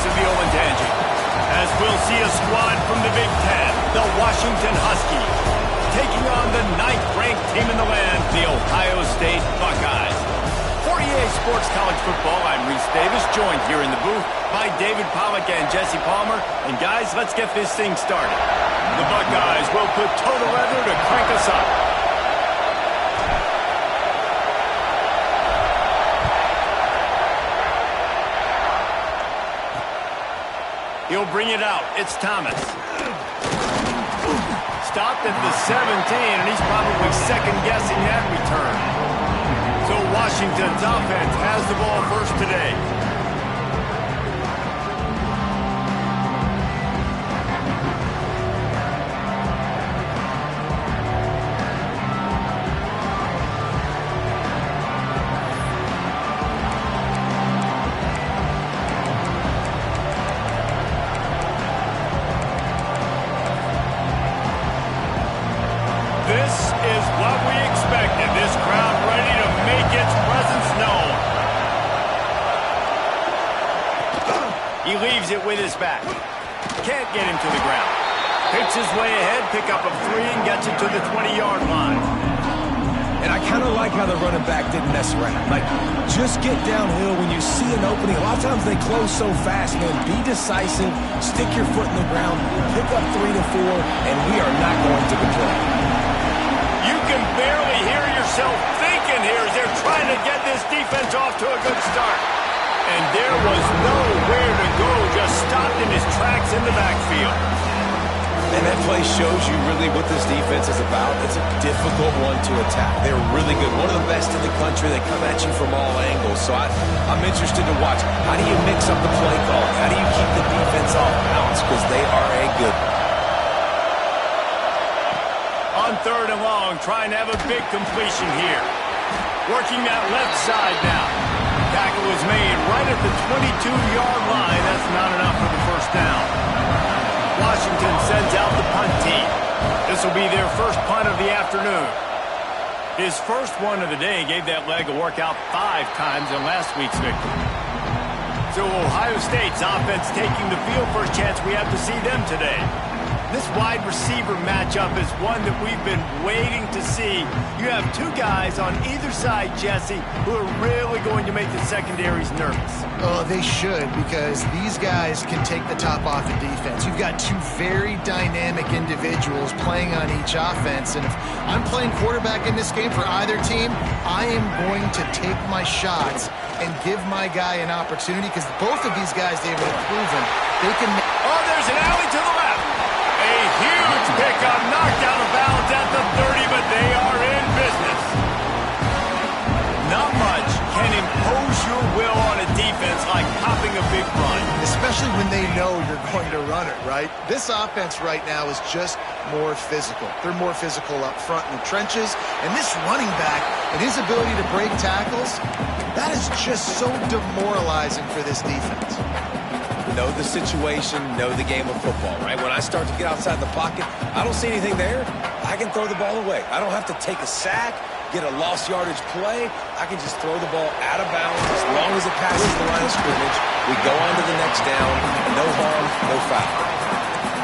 of the Olentangy, as we'll see a squad from the Big Ten, the Washington Huskies, taking on the 9th-ranked team in the land, the Ohio State Buckeyes. For EA Sports College Football, I'm Reese Davis, joined here in the booth by David Pollack and Jesse Palmer. And guys, let's get this thing started. The Buckeyes will put total leather to crank us up. He'll bring it out. It's Thomas. Stopped at the 17, and he's probably second-guessing that return. So Washington's offense has the ball first today. This is what we expected. This crowd ready to make its presence known. He leaves it with his back. Can't get him to the ground. Picks his way ahead, pick up a 3, and gets it to the 20-yard line. And I kind of like how the running back didn't mess around. Like, just get downhill when you see an opening. A lot of times they close so fast, man. Be decisive, stick your foot in the ground, pick up 3 to 4, and we are not going to complain. You can barely hear yourself thinking here as they're trying to get this defense off to a good start. And there was nowhere to go, just stopped in his tracks in the backfield. And that play shows you really what this defense is about. It's a difficult one to attack. They're really good. One of the best in the country. They come at you from all angles. So I'm interested to watch. How do you mix up the play call? How do you keep the defense off balance? Because they are a good one. On 3rd and long, trying to have a big completion here. Working that left side now. Tackle was made right at the 22-yard line. That's not enough for the first down. Washington sends out the punt team. This will be their first punt of the afternoon. His first one of the day gave that leg a workout 5 times in last week's victory. So Ohio State's offense taking the field. First chance we have to see them today. This wide receiver matchup is one that we've been waiting to see. You have 2 guys on either side, Jesse, who are really going to make the secondaries nervous. Oh, they should, because these guys can take the top off the defense. You've got 2 very dynamic individuals playing on each offense, and if I'm playing quarterback in this game for either team, I am going to take my shots and give my guy an opportunity, because both of these guys, they've proven they can... Oh, there's an alley to the left. A huge pickup, knocked out of bounds at the 30, but they are in business. Not much can impose your will on a defense like popping a big run. Especially when they know you're going to run it, right? This offense right now is just more physical. They're more physical up front in the trenches, and this running back and his ability to break tackles, that is just so demoralizing for this defense. Know the situation, know the game of football, right? When I start to get outside the pocket, I don't see anything there. I can throw the ball away. I don't have to take a sack, get a lost yardage play. I can just throw the ball out of bounds as long as it passes the line of scrimmage. We go on to the next down. No harm, no foul.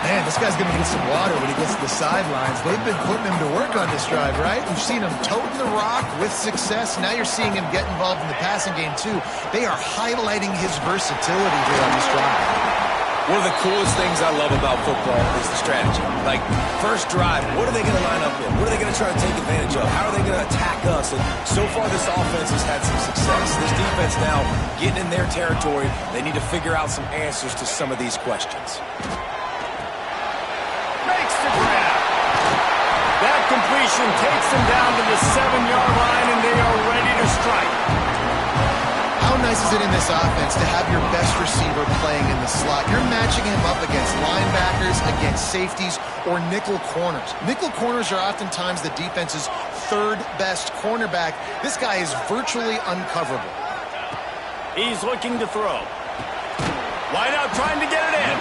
Man, this guy's going to get some water when he gets to the sidelines. They've been putting him to work on this drive, right? We've seen him toting the rock with success. Now you're seeing him get involved in the passing game, too. They are highlighting his versatility here on this drive. One of the coolest things I love about football is the strategy. Like, first drive, what are they going to line up in? What are they going to try to take advantage of? How are they going to attack us? And so far, this offense has had some success. This defense now getting in their territory. They need to figure out some answers to some of these questions. Makes the grab. That completion takes them down to the 7-yard line, and they are ready to strike. How nice is it in this offense to have your best receiver playing in the slot? You're matching him up against linebackers, against safeties, or nickel corners. Nickel corners are oftentimes the defense's 3rd best cornerback. This guy is virtually uncoverable. He's looking to throw. Wideout trying to get it in.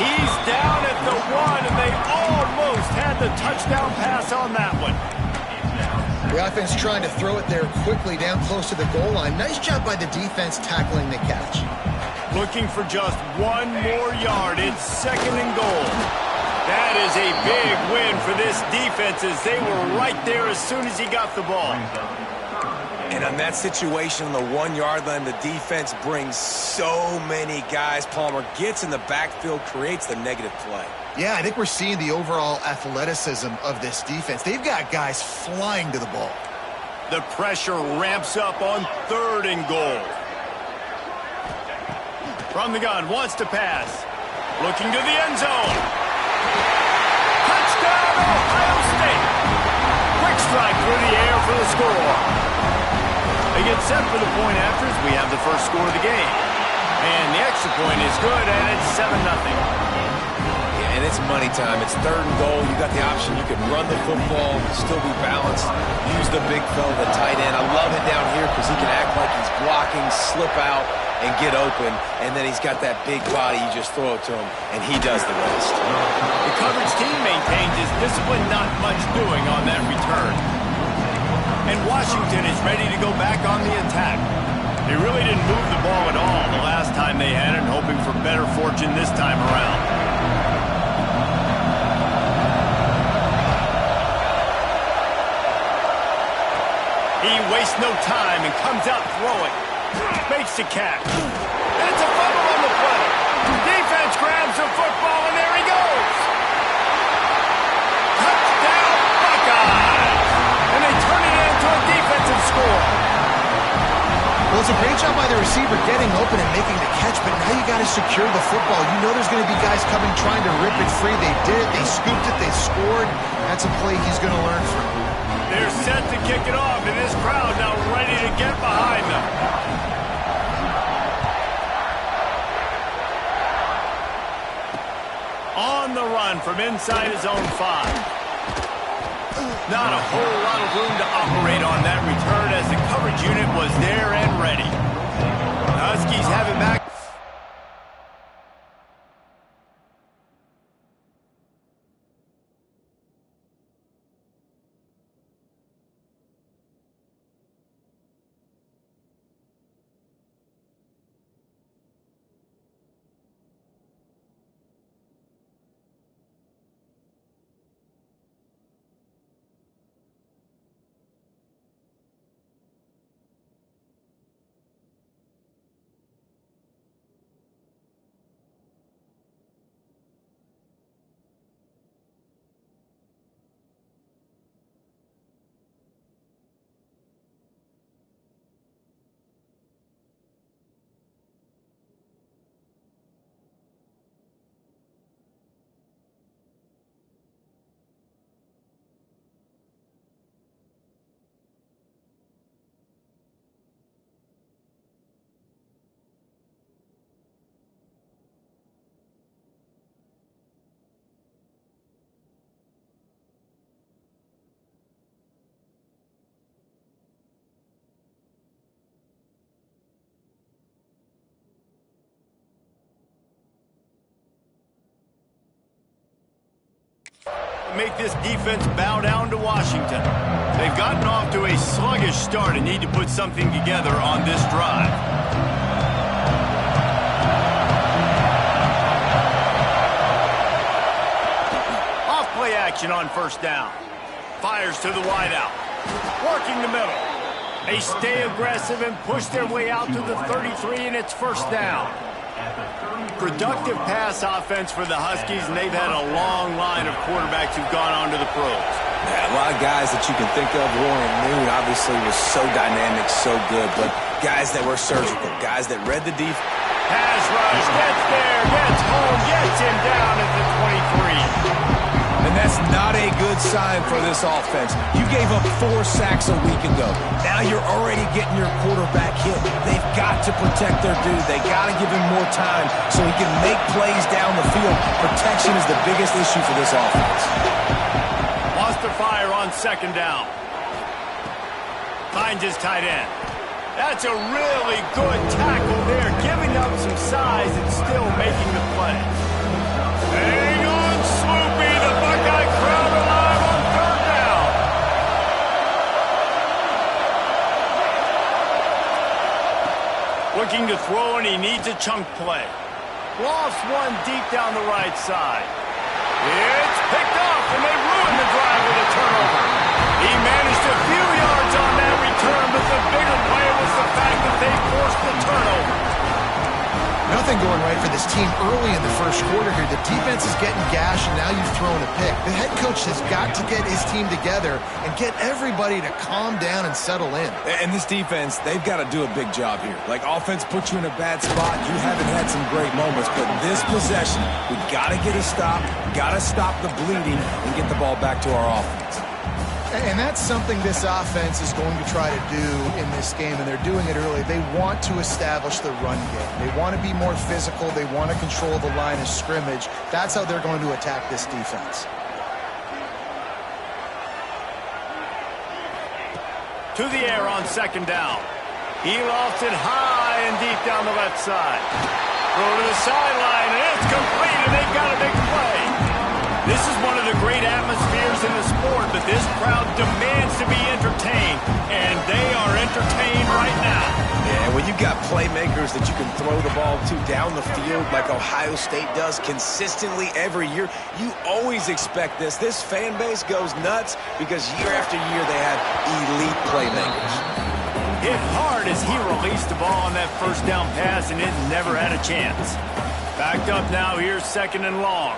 He's down at the 1, and they almost had the touchdown pass on that one. The offense trying to throw it there quickly down close to the goal line. Nice job by the defense tackling the catch. Looking for just one more yard. It's 2nd and goal. That is a big win for this defense as they were right there as soon as he got the ball. And on that situation on the 1 yard line, the defense brings so many guys. Palmer gets in the backfield, creates the negative play. Yeah, I think we're seeing the overall athleticism of this defense. They've got guys flying to the ball. The pressure ramps up on 3rd and goal. From the gun, wants to pass. Looking to the end zone. Touchdown, Ohio State. Quick strike through the air for the score. They get set for the point after as we have the first score of the game. And the extra point is good, and it's 7-0. Yeah, and it's money time. It's 3rd and goal. You got the option. You can run the football, still be balanced, use the big fella, the tight end. I love it down here because he can act like he's blocking, slip out, and get open. And then he's got that big body. You just throw it to him, and he does the rest. The coverage team maintains his discipline, not much doing on that return. And Washington is ready to go back on the attack. They really didn't move the ball at all the last time they had it, hoping for better fortune this time around. He wastes no time and comes out throwing. Makes the catch. And it's a fumble on the play. Defense grabs the football, and there he goes. Touchdown, Buckeyes. And they turn it into a defensive score. Well, it's a great job by the receiver getting open and making the catch, but now you got to secure the football. You know there's going to be guys coming trying to rip it free. They did it. They scooped it. They scored. That's a play he's going to learn from. They're set to kick it off, and this crowd now ready to get behind them. On the run from inside his own 5. Not a whole lot of room to operate on that return as the coverage unit was there and ready. The Huskies have it back. Make this defense bow down to Washington. They've gotten off to a sluggish start and need to put something together on this drive. Off play action on 1st down. Fires to the wideout. Working the middle. They stay aggressive and push their way out to the 33, and it's 1st down. Productive pass offense for the Huskies, and they've had a long line of quarterbacks who've gone on to the pros. Yeah, a lot of guys that you can think of. Warren Moon obviously was so dynamic, so good, but guys that were surgical, guys that read the defense. Pass rush, gets there, gets home, gets him down at the 23. And that's not a good sign for this offense. You gave up 4 sacks a week ago. Now you're already getting your quarterback hit. They've got to protect their dude. They got to give him more time so he can make plays down the field. Protection is the biggest issue for this offense. Wants to fire on 2nd down. Finds his tight end. That's a really good tackle there, giving up some size and still making the play. Hang on, Swoopy, the Buckeye crowd alive on 3rd down. Looking to throw, and he needs a chunk play. Lost one deep down the right side. It's picked off, and they ruined the drive with a turnover. He managed a few yards on that return, but the bigger play was the fact that they forced the turnover. Nothing going right for this team early in the first quarter here. The defense is getting gashed, and now you've thrown a pick. The head coach has got to get his team together and get everybody to calm down and settle in. And this defense, they've got to do a big job here. Like, offense puts you in a bad spot. You haven't had some great moments, but this possession, we got to get a stop, got to stop the bleeding, and get the ball back to our offense. And that's something this offense is going to try to do in this game, and they're doing it early. They want to establish the run game. They want to be more physical. They want to control the line of scrimmage. That's how they're going to attack this defense. To the air on second down. He lost it high and deep down the left side. Throw to the sideline, and it's complete, and they've got a big play. This is one of the great atmospheres in the sport, but this crowd demands to be entertained, and they are entertained right now. Yeah, when you've got playmakers that you can throw the ball to down the field like Ohio State does consistently every year, you always expect this. This fan base goes nuts because year after year they have elite playmakers. Hit hard as he released the ball on that first down pass, and it never had a chance. Backed up now, here's second and long.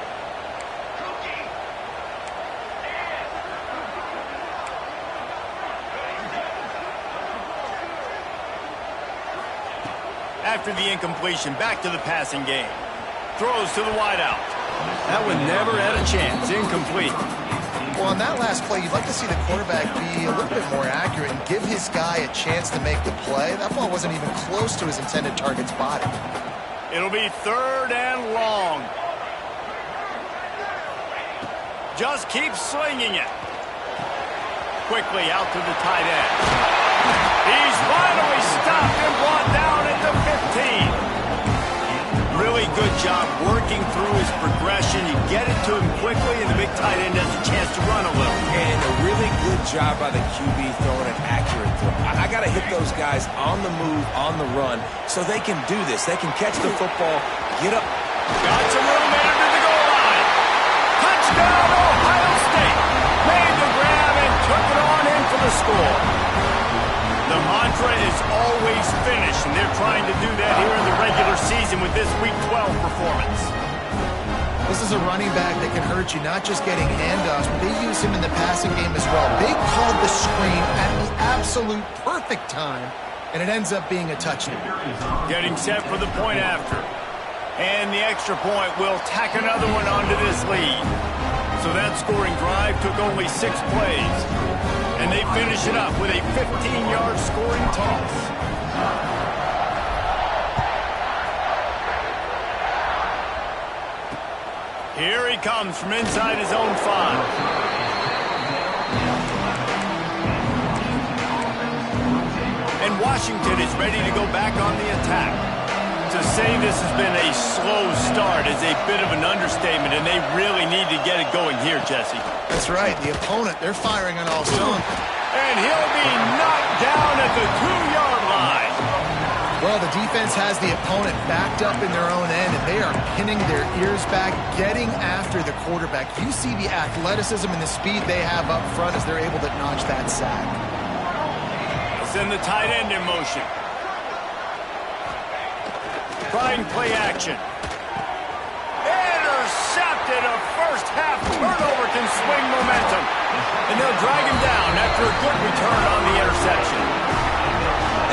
After the incompletion, back to the passing game. Throws to the wideout. That one never had a chance. Incomplete. Well, on that last play, you'd like to see the quarterback be a little bit more accurate and give his guy a chance to make the play. That ball wasn't even close to his intended target's body. It'll be third and long. Just keep slinging it. Quickly out to the tight end. He's finally stopped and brought down at the 15. Really good job working through his progression. You get it to him quickly, and the big tight end has a chance to run a little. And a really good job by the QB throwing an accurate throw. I got to hit those guys on the move, on the run, so they can do this. They can catch the football, get up. Got some room under the goal line. Touchdown, Ohio State. Made the grab and took it on in for the score. The mantra is always finish, and they're trying to do that here in the regular season with this Week 12 performance. This is a running back that can hurt you, not just getting handoffs, but they use him in the passing game as well. They called the screen at the absolute perfect time, and it ends up being a touchdown. Getting set for the point after. And the extra point will tack another one onto this lead. So that scoring drive took only 6 plays. And they finish it up with a 15-yard scoring toss. Here he comes from inside his own 5. And Washington is ready to go back on the attack. To say this has been a slow start is a bit of an understatement, and they really need to get it going here, Jesse. That's right. The opponent, they're firing on all cylinders. And he'll be knocked down at the 2-yard line. Well, the defense has the opponent backed up in their own end, and they are pinning their ears back, getting after the quarterback. You see the athleticism and the speed they have up front as they're able to notch that sack. Send the tight end in motion. Trying play action. Intercepted. A first-half turnover can swing momentum. And they'll drag him down after a good return on the interception.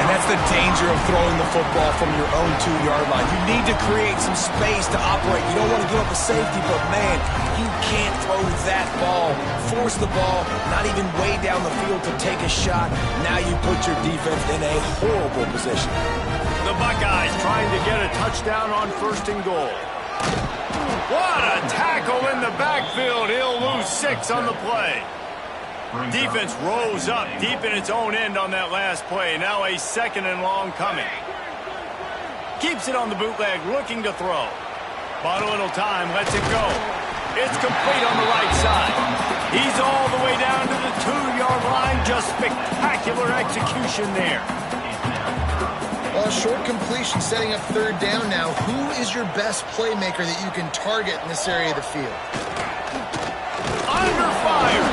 And that's the danger of throwing the football from your own 2-yard line. You need to create some space to operate. You don't want to give up a safety, but, man, you can't throw that ball. Force the ball, not even way down the field to take a shot. Now you put your defense in a horrible position. The Buckeyes trying to get a touchdown on 1st and goal. What a tackle in the backfield. He'll lose 6 on the play. Defense rose up deep in its own end on that last play. Now a 2nd and long coming. Keeps it on the bootleg, looking to throw. Bought a little time, lets it go. It's complete on the right side. He's all the way down to the 2-yard line. Just spectacular execution there. Well, a short completion setting up third down now. Who is your best playmaker that you can target in this area of the field? Under fire.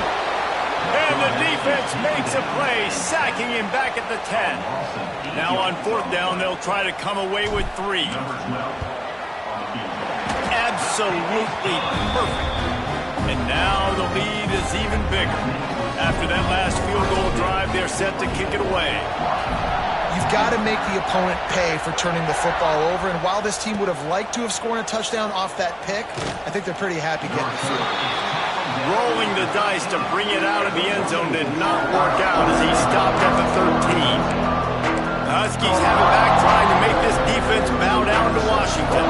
And the defense makes a play, sacking him back at the 10. Now on fourth down, they'll try to come away with 3. Absolutely perfect. And now the lead is even bigger. After that last field goal drive, they're set to kick it away. You've got to make the opponent pay for turning the football over, and while this team would have liked to have scored a touchdown off that pick, I think they're pretty happy getting the field. Rolling the dice to bring it out of the end zone did not work out as he stopped at the 13. The Huskies have it back, trying to make this defense bow down to Washington.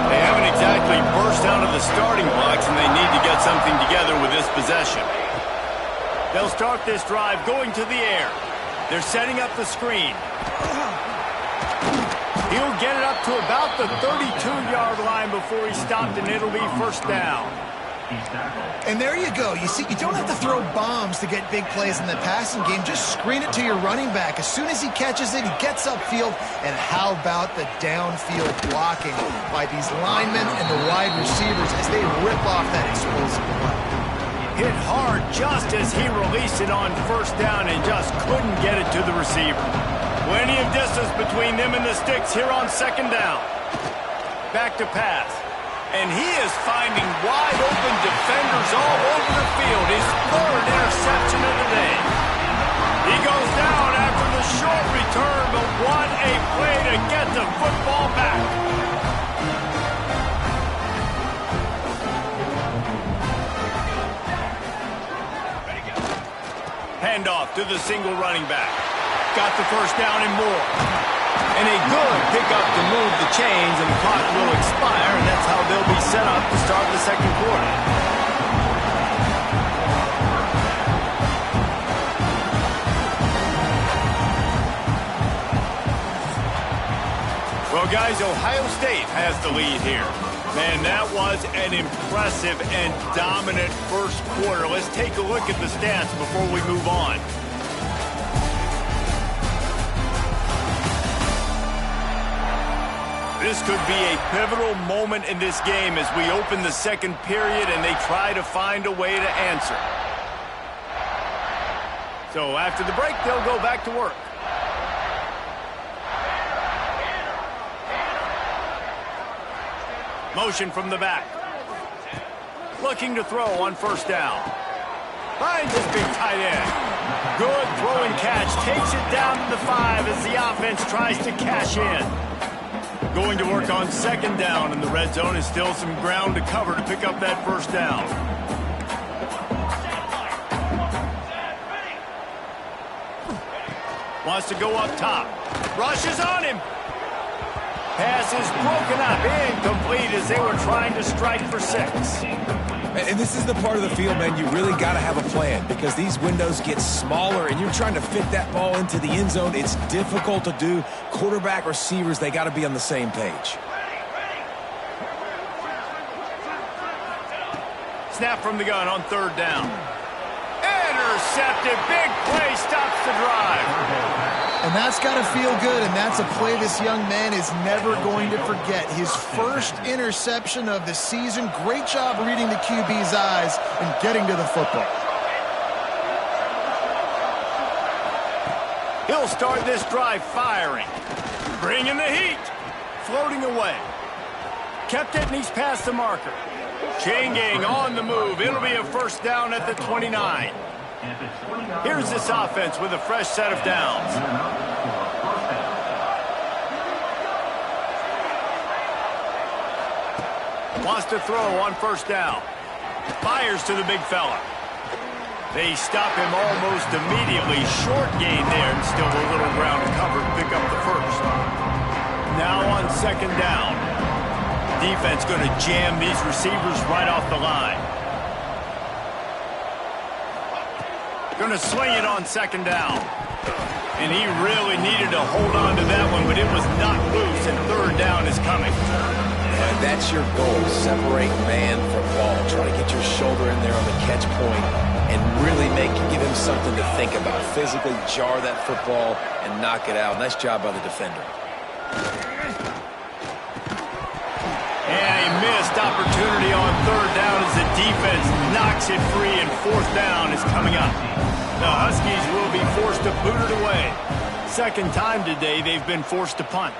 They haven't exactly burst out of the starting blocks, and they need to get something together with this possession. They'll start this drive going to the air. They're setting up the screen. He'll get it up to about the 32-yard line before he's stopped, and it'll be first down. And there you go. You see, you don't have to throw bombs to get big plays in the passing game. Just screen it to your running back. As soon as he catches it, he gets upfield. And how about the downfield blocking by these linemen and the wide receivers as they rip off that explosive play. Hit hard just as he released it on first down and just couldn't get it to the receiver. Plenty of distance between them and the sticks here on second down. Back to pass. And he is finding wide open defenders all over the field. His third interception of the day. He goes down after the short return, but what a play to get the football back. Handoff to the single running back. Got the first down and more. And a good pickup to move the chains, and the clock will expire, and that's how they'll be set up to start the second quarter. Well, guys, Ohio State has the lead here. Man, that was an impressive and dominant first quarter. Let's take a look at the stats before we move on. This could be a pivotal moment in this game as we open the second period and they try to find a way to answer. So after the break, they'll go back to work. Motion from the back. Looking to throw on first down. Finds his big tight end. Good throw and catch. Takes it down to the 5 as the offense tries to cash in. Going to work on second down, and the red zone is still some ground to cover to pick up that first down. Wants to go up top. Rushes on him. Pass is broken up. Incomplete as they were trying to strike for 6. And this is the part of the field, man, you really got to have a plan because these windows get smaller and you're trying to fit that ball into the end zone. It's difficult to do. Quarterback, receivers, they got to be on the same page. Snap from the gun on third down. Intercepted. Big play stops the drive. And that's got to feel good, and that's a play this young man is never going to forget. His first interception of the season. Great job reading the QB's eyes and getting to the football. He'll start this drive firing. Bringing the heat. Floating away. Kept it, and he's past the marker. Chain gang on the move. It'll be a first down at the 29. Here's this offense with a fresh set of downs. Wants to throw on first down. Fires to the big fella. They stop him almost immediately. Short gain there, and still a little ground to cover to pick up the first. Now on second down. Defense going to jam these receivers right off the line. Going to swing it on second down. And he really needed to hold on to that one, but it was not loose, and third down is coming. And that's your goal. Separate man from ball. Try to get your shoulder in there on the catch point and really give him something to think about. Physically jar that football and knock it out. Nice job by the defender. And a missed opportunity on third down as the defense knocks it free, and fourth down is coming up. The Huskies will be forced to boot it away. Second time today they've been forced to punt.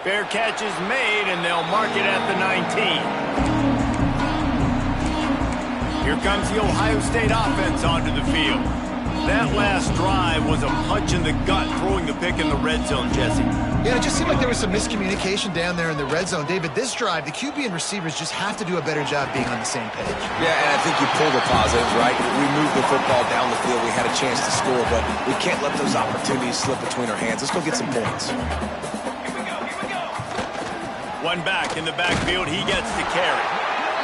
Fair catch is made, and they'll mark it at the 19. Here comes the Ohio State offense onto the field. That last drive was a punch in the gut, throwing the pick in the red zone, Jesse. Yeah, it just seemed like there was some miscommunication down there in the red zone. David, this drive, the QB and receivers just have to do a better job being on the same page. Yeah, and I think you pulled the positives, right? We moved the football down the field. We had a chance to score, but we can't let those opportunities slip between our hands. Let's go get some points. One back in the backfield. He gets the carry.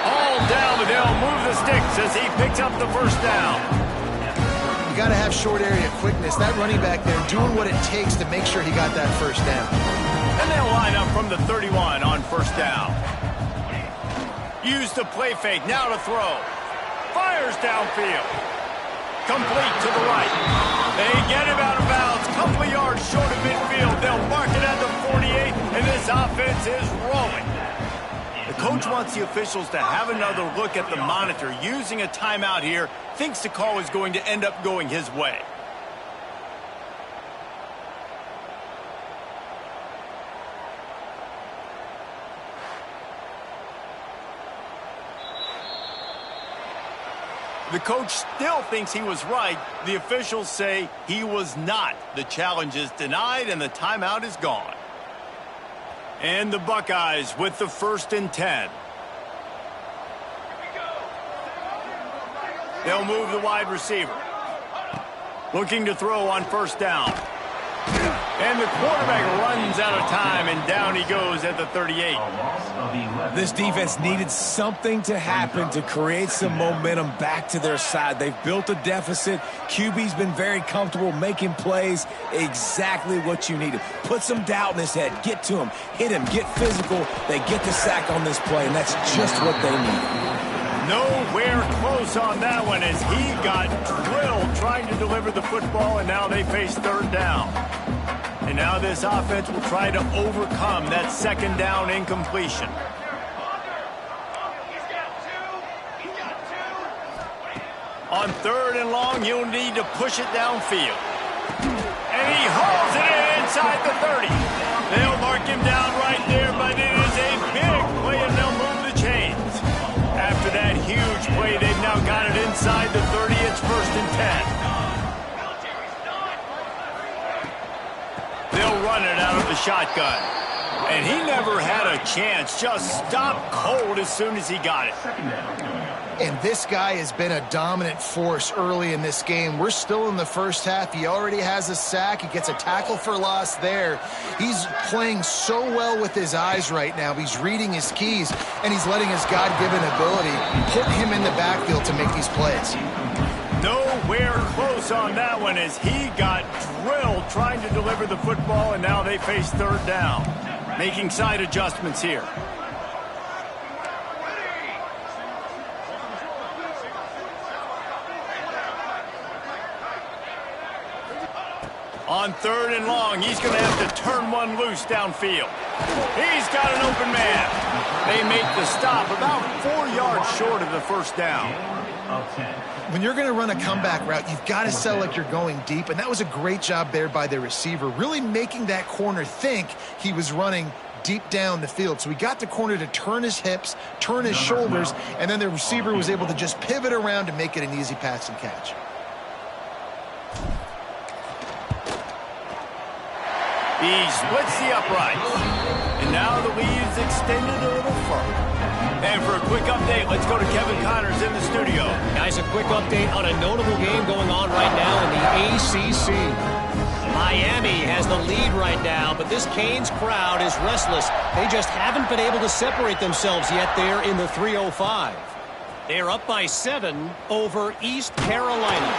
All down, but they'll move the sticks as he picks up the first down. You got to have short area quickness. That running back there doing what it takes to make sure he got that first down. And they'll line up from the 31 on first down. Use the play fake. Now to throw. Fires downfield. Complete to the right. They get him out of bounds. Couple of yards short of midfield. They'll mark it at the 48, and this offense is rolling. The coach wants the officials to have another look at the monitor. Using a timeout here, thinks the call is going to end up going his way. The coach still thinks he was right. The officials say he was not. The challenge is denied, and the timeout is gone. And the Buckeyes with the 1st and 10. They'll move the wide receiver. Looking to throw on first down. And the quarterback runs out of time, and down he goes at the 38. This defense needed something to happen to create some momentum back to their side. They've built a deficit. QB's been very comfortable making plays. Exactly what you needed. Put some doubt in his head. Get to him. Hit him. Get physical. They get the sack on this play, and that's just what they need. Nowhere close on that one as he got drilled trying to deliver the football, and now they face third down. And now this offense will try to overcome that second down incompletion. On third and long, you'll need to push it downfield. And he hauls it in inside the 30. They'll mark him down right there, but it is a big play, and they'll move the chains. After that huge play, they've now got it inside the 30. It's 1st and 10. They'll run it out of the shotgun. And he never had a chance. Just stopped cold as soon as he got it. And this guy has been a dominant force early in this game. We're still in the first half. He already has a sack. He gets a tackle for loss there. He's playing so well with his eyes right now. He's reading his keys, and he's letting his God-given ability put him in the backfield to make these plays. Nowhere close on that one as he got drilled trying to deliver the football, and now they face third down. Making side adjustments here. On third and long, he's going to have to turn one loose downfield. He's got an open man. They make the stop about 4 yards short of the first down. When you're going to run a comeback route, you've got to sell like you're going deep, and that was a great job there by the receiver, really making that corner think he was running deep down the field. So he got the corner to turn his hips, turn his shoulders, and then the receiver was able to just pivot around to make it an easy pass and catch. He splits the uprights. And now the lead's extended a little further. And for a quick update, let's go to Kevin Connors in the studio. Guys, a quick update on a notable game going on right now in the ACC. Miami has the lead right now, but this Canes crowd is restless. They just haven't been able to separate themselves yet there in the 305. They're up by 7 over East Carolina.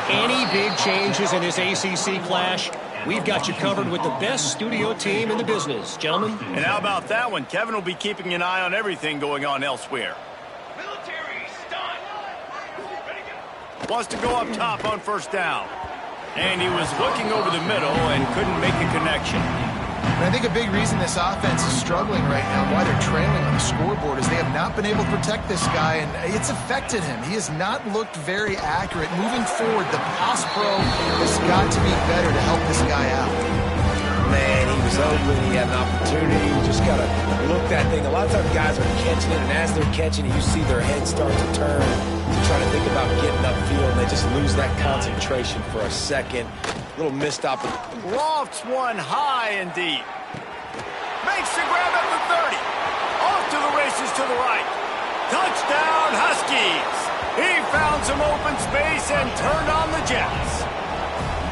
Any big changes in this ACC clash? We've got you covered with the best studio team in the business, gentlemen. And how about that one? Kevin will be keeping an eye on everything going on elsewhere. Wants to go up top on first down. And he was looking over the middle and couldn't make a connection. And I think a big reason this offense is struggling right now, why they're trailing on the scoreboard, is they have not been able to protect this guy, and it's affected him. He has not looked very accurate. Moving forward, the pass pro has got to be better to help this guy out. Man, he was open. He had an opportunity. You just got to look that thing. A lot of times guys are catching it, and as they're catching it, you see their head start to turn to try to think about getting upfield, and they just lose that concentration for a second. Little missed opportunity. Lofts one high and deep. Makes the grab at the 30. Off to the races to the right. Touchdown, Huskies. He found some open space and turned on the Jets.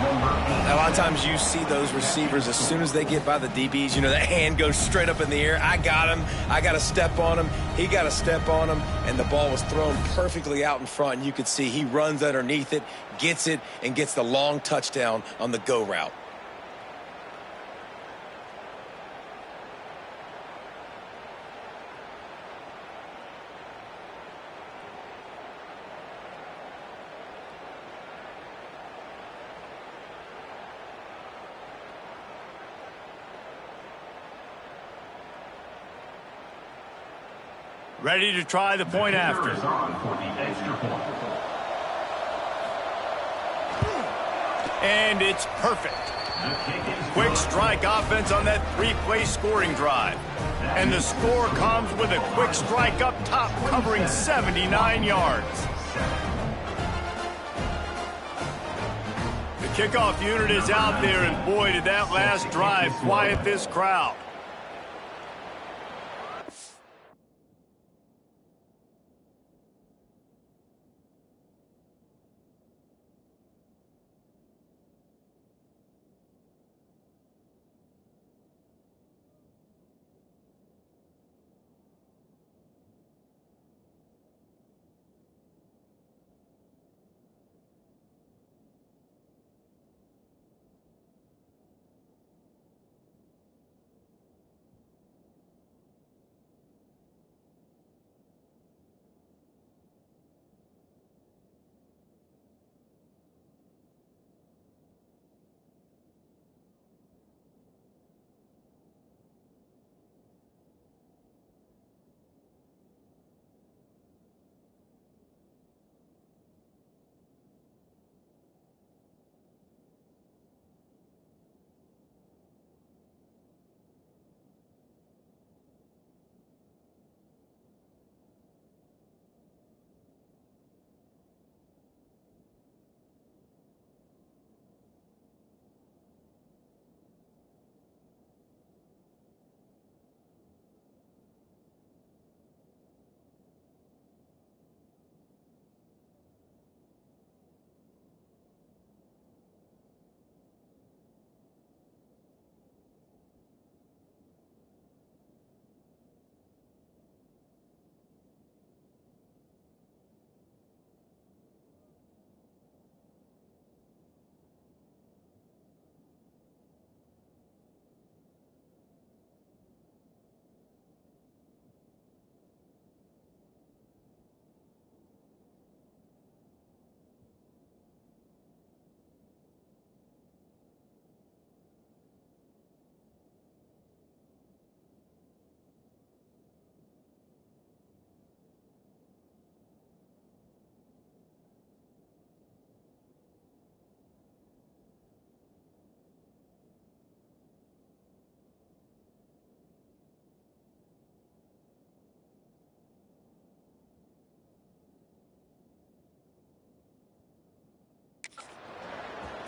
A lot of times you see those receivers, as soon as they get by the DBs, you know, that hand goes straight up in the air. I got him. I got to step on him. He got to step on him. And the ball was thrown perfectly out in front. And you could see he runs underneath it, gets it, and gets the long touchdown on the go route. Ready to try the point after. And it's perfect. Quick strike offense on that three-play scoring drive. And the score comes with a quick strike up top covering 79 yards. The kickoff unit is out there, and boy, did that last drive quiet this crowd.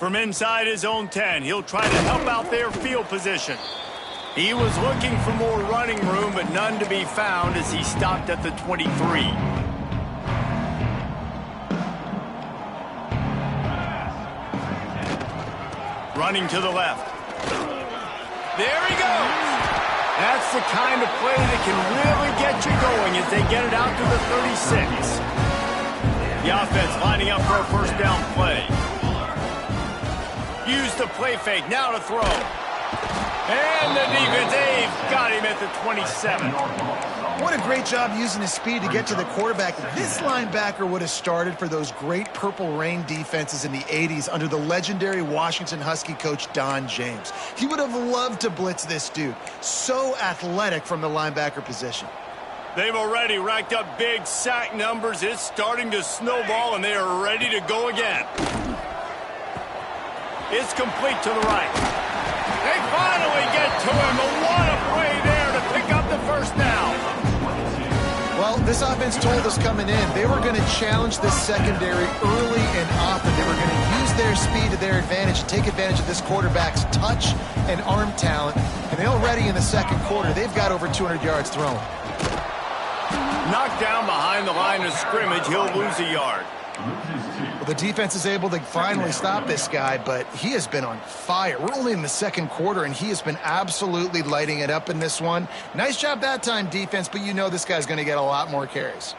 From inside his own 10, he'll try to help out their field position. He was looking for more running room, but none to be found as he stopped at the 23. Running to the left. There he goes. That's the kind of play that can really get you going as they get it out to the 36. The offense lining up for a first down play. Use the play fake, now to throw. And the defense, they've got him at the 27. What a great job using his speed to get to the quarterback. This linebacker would have started for those great Purple Rain defenses in the 80s under the legendary Washington Husky coach Don James. He would have loved to blitz this dude. So athletic from the linebacker position. They've already racked up big sack numbers. It's starting to snowball, and they are ready to go again. It's complete to the right. They finally get to him. What a play there to pick up the first down. Well, this offense told us coming in they were going to challenge this secondary early and often. They were going to use their speed to their advantage and take advantage of this quarterback's touch and arm talent. And already in the second quarter, they've got over 200 yards thrown. Knocked down behind the line of scrimmage, he'll lose a yard. Well, the defense is able to finally stop this guy, but he has been on fire. We're only in the second quarter, and he has been absolutely lighting it up in this one. Nice job that time, defense, but you know this guy's going to get a lot more carries.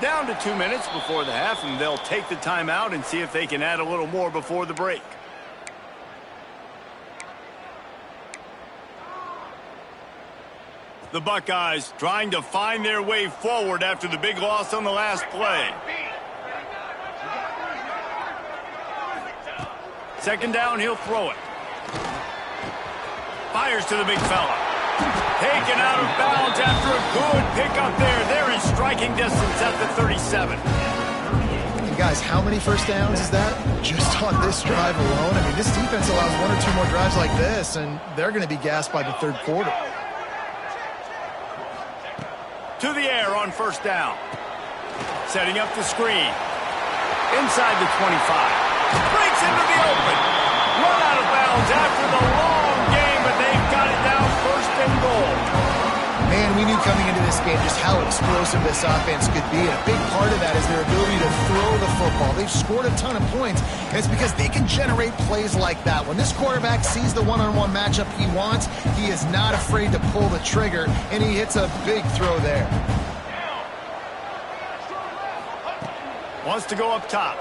Down to 2 minutes before the half, and they'll take the timeout and see if they can add a little more before the break. The Buckeyes trying to find their way forward after the big loss on the last play. Second down, he'll throw it. Fires to the big fella. Taken out of bounds after a good pickup there. They're in striking distance at the 37. And guys, how many first downs is that? Just on this drive alone? I mean, this defense allows one or two more drives like this, and they're going to be gassed by the third quarter. To the air on first down. Setting up the screen. Inside the 25. Breaks into the open. Run out of bounds after the long game, but they've got it down first and goal. Man, we knew coming into this game just how explosive this offense could be, and a big part of that is their ability to throw the football. They've scored a ton of points, and it's because they can generate plays like that. When this quarterback sees the one-on-one matchup he wants, he is not afraid to pull the trigger, and he hits a big throw there. Wants to go up top.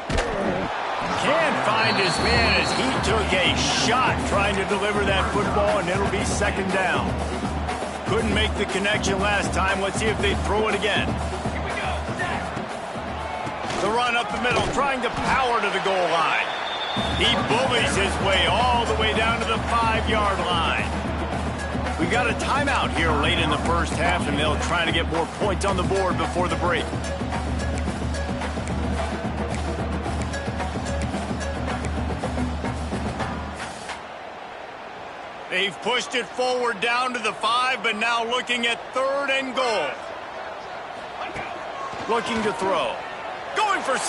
Can't find his man as he took a shot trying to deliver that football, and it'll be second down. Couldn't make the connection last time. Let's see if they throw it again. The run up the middle, trying to power to the goal line. He bullies his way all the way down to the 5-yard line. We got a timeout here late in the first half, and they'll try to get more points on the board before the break. They've pushed it forward down to the 5, but now looking at third and goal. Looking to throw. Going for 6.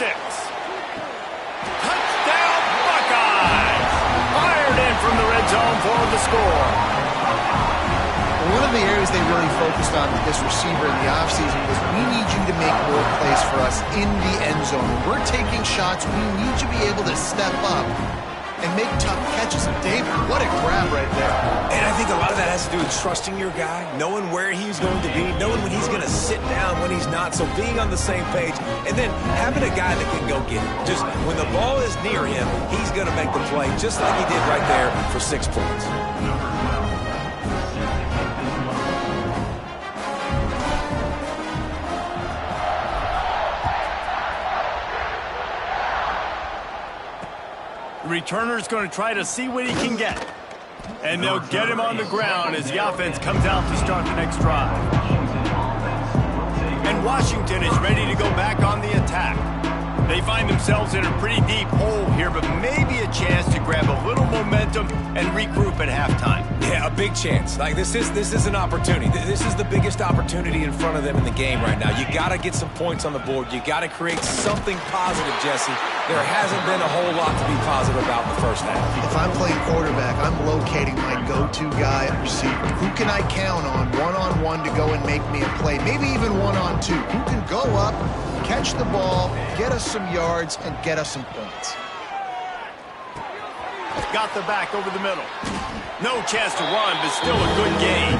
Touchdown, Buckeyes! Fired in from the red zone for the score. One of the areas they really focused on with this receiver in the offseason was we need you to make more plays for us in the end zone. When we're taking shots, we need you to be able to step up and make tough catches. And David, what a grab right there. And I think a lot of that has to do with trusting your guy, knowing where he's going to be, knowing when he's going to sit down, when he's not, so being on the same page, and then having a guy that can go get it. Just when the ball is near him, he's going to make the play, just like he did right there for 6 points. The returner's going to try to see what he can get. And they'll get him on the ground as the offense comes out to start the next drive. And Washington is ready to go back on the attack. They find themselves in a pretty deep hole here, but maybe a chance to grab a little momentum and regroup at halftime. Yeah, a big chance. Like this is an opportunity. This is the biggest opportunity in front of them in the game right now. You got to get some points on the board. You got to create something positive, Jesse. There hasn't been a whole lot to be positive about in the first half. If I'm playing quarterback, I'm locating my go-to guy at receiver. Who can I count on one-on-one to go and make me a play? Maybe even one-on-two. Who can go up, catch the ball, get us some yards, and get us some points? Got the back over the middle. No chance to run, but still a good gain.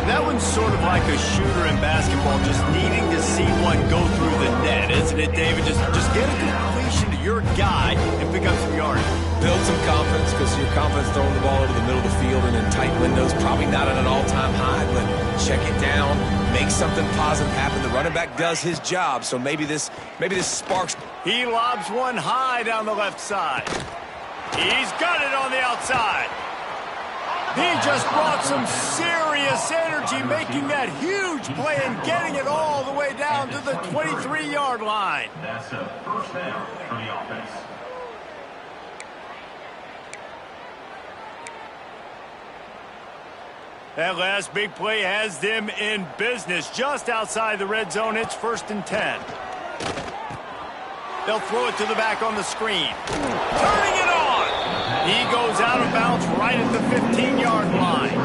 That one's sort of like a shooter in basketball, just needing to see one go through the net, isn't it, David? Just get a completion to your guy and pick up some yards. Build some confidence, because your confidence throwing the ball over the middle of the field and in tight windows, probably not at an all-time high, but check it down, make something positive happen. The running back does his job, so maybe this sparks. He lobs one high down the left side. He's got it on the outside. He just brought some serious energy, making that huge play and getting it all the way down to the 23-yard line. That's a first down for the offense. That last big play has them in business just outside the red zone. It's 1st and 10. They'll throw it to the back on the screen. Turning it on. He goes out of bounds right at the 15-yard line.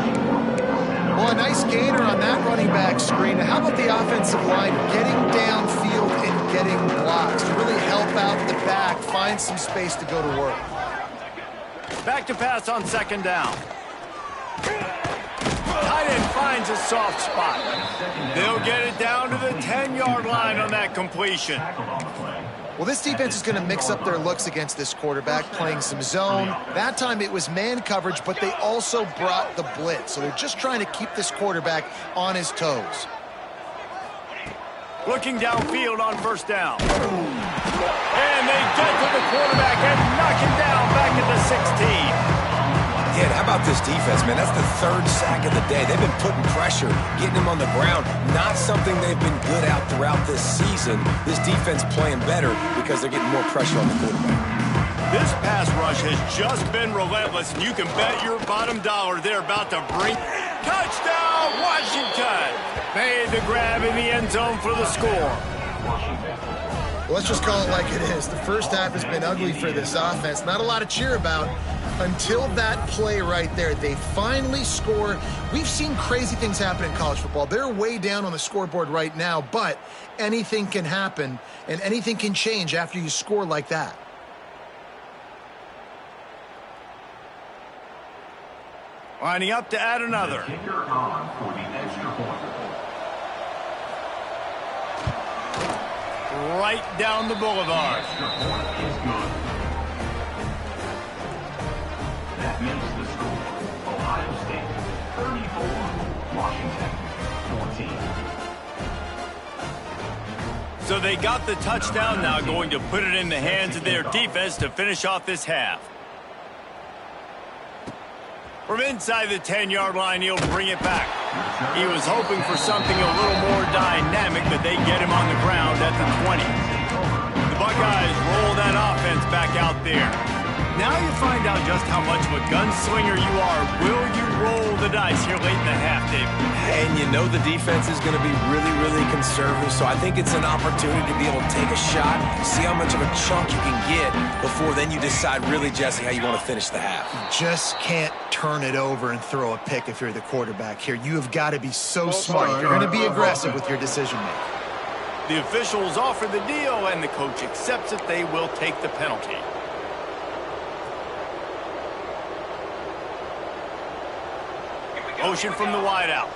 Well, a nice gainer on that running back screen. How about the offensive line getting downfield and getting blocks to really help out the back, find some space to go to work. Back to pass on 2nd down. Tight end finds a soft spot. They'll get it down to the 10-yard line on that completion. Well, this defense is going to mix up their looks against this quarterback, playing some zone. That time it was man coverage, but they also brought the blitz. So they're just trying to keep this quarterback on his toes. Looking downfield on 1st down. And they get to the quarterback and knock him down back at the 16. Yeah, how about this defense, man? That's the 3rd sack of the day. They've been putting pressure, getting him on the ground. Not something they've been good at throughout this season. This defense playing better because they're getting more pressure on the quarterback. This pass rush has just been relentless, and you can bet your bottom dollar they're about to bring. Touchdown, Washington! Made the grab in the end zone for the score. Well, let's just call it like it is. The first half has been ugly for this offense. Not a lot to cheer about until that play right there. They finally score. We've seen crazy things happen in college football. They're way down on the scoreboard right now, but anything can happen, and anything can change after you score like that. Lining up to add another. Kicker on for the extra point. Right down the boulevard. Extra point is good. That makes the score Ohio State 34, Washington 14. So they got the touchdown, now going to put it in the hands of their defense to finish off this half. From inside the 10-yard line, he'll bring it back. He was hoping for something a little more dynamic, but they get him on the ground at the 20. The Buckeyes roll that offense back out there. Now you find out just how much of a gunslinger you are. Will you roll the dice here late in the half, David? And you know the defense is going to be really, really conservative, so I think it's an opportunity to be able to take a shot, see how much of a chunk you can get before then you decide really, Jesse, how you want to finish the half. Just can't turn it over and throw a pick if you're the quarterback here. You have got to be so smart. You're going to be aggressive with your decision-making. The officials offer the deal, and the coach accepts it. They will take the penalty. Motion from the wideout.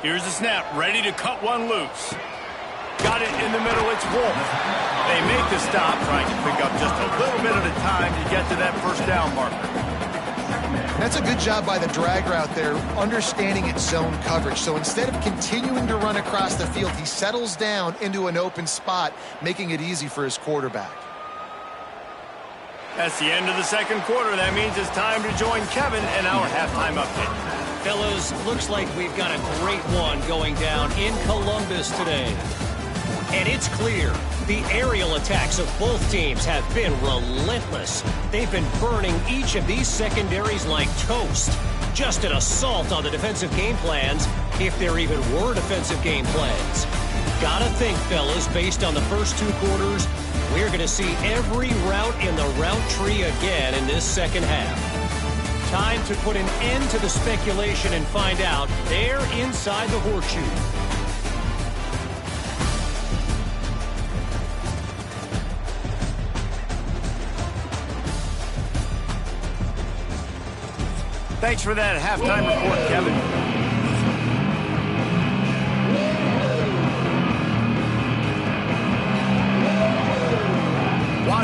Here's the snap, ready to cut one loose. Got it in the middle, it's Wolf. They make the stop, trying to pick up just a little bit at a time to get to that 1st down marker. That's a good job by the drag route there, understanding its zone coverage. So instead of continuing to run across the field, he settles down into an open spot, making it easy for his quarterback. That's the end of the 2nd quarter. That means it's time to join Kevin in our halftime update. Fellas, looks like we've got a great one going down in Columbus today. And it's clear, the aerial attacks of both teams have been relentless. They've been burning each of these secondaries like toast. Just an assault on the defensive game plans, if there even were defensive game plans. Gotta think, fellas, based on the first 2 quarters, we're going to see every route in the route tree again in this 2nd half. Time to put an end to the speculation and find out there inside the horseshoe. Thanks for that halftime report, Kevin.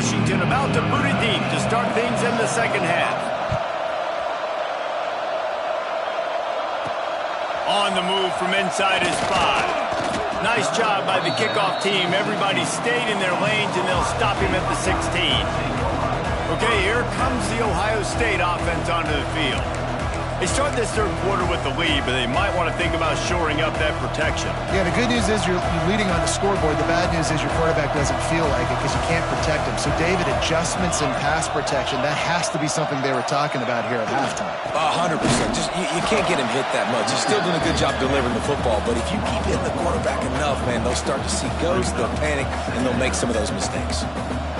Washington about to boot it deep to start things in the second half. On the move from inside his 5. Nice job by the kickoff team. Everybody stayed in their lanes, and they'll stop him at the 16. Okay, here comes the Ohio State offense onto the field. They start this third quarter with the lead, but they might want to think about shoring up that protection. Yeah, the good news is you're leading on the scoreboard. The bad news is your quarterback doesn't feel like it because you can't protect him. So, David, adjustments in pass protection, that has to be something they were talking about here at halftime. 100%. Just you can't get him hit that much. He's still doing a good job delivering the football, but if you keep hitting the quarterback enough, man, they'll start to see ghosts, they'll panic, and they'll make some of those mistakes.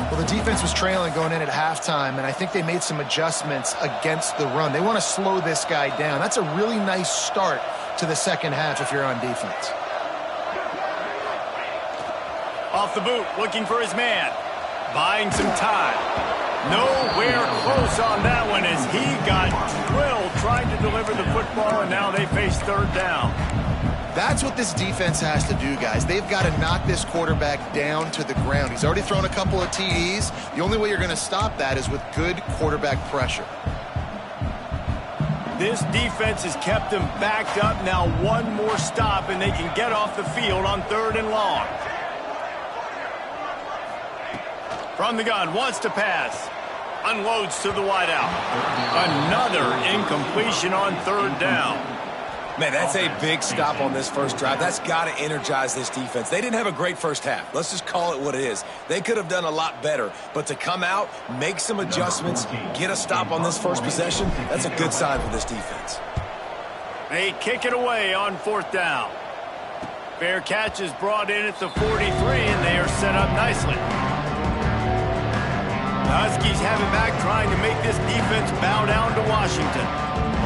Well, the defense was trailing going in at halftime, and I think they made some adjustments against the run. They want to slow this guy down. That's a really nice start to the second half if you're on defense. Off the boot, looking for his man. Buying some time. Nowhere close on that one as he got drilled trying to deliver the football, and now they face third down. That's what this defense has to do, guys. They've got to knock this quarterback down to the ground. He's already thrown a couple of TDs. The only way you're going to stop that is with good quarterback pressure. This defense has kept them backed up. Now one more stop, and they can get off the field on 3rd and long. From the gun, wants to pass. Unloads to the wideout. Another incompletion on 3rd down. Man, that's a big stop on this first drive. That's got to energize this defense. They didn't have a great first half. Let's just call it what it is. They could have done a lot better. But to come out, make some adjustments, get a stop on this first possession, that's a good sign for this defense. They kick it away on 4th down. Fair catch is brought in at the 43, and they are set up nicely. The Huskies have it back, trying to make this defense bow down to Washington.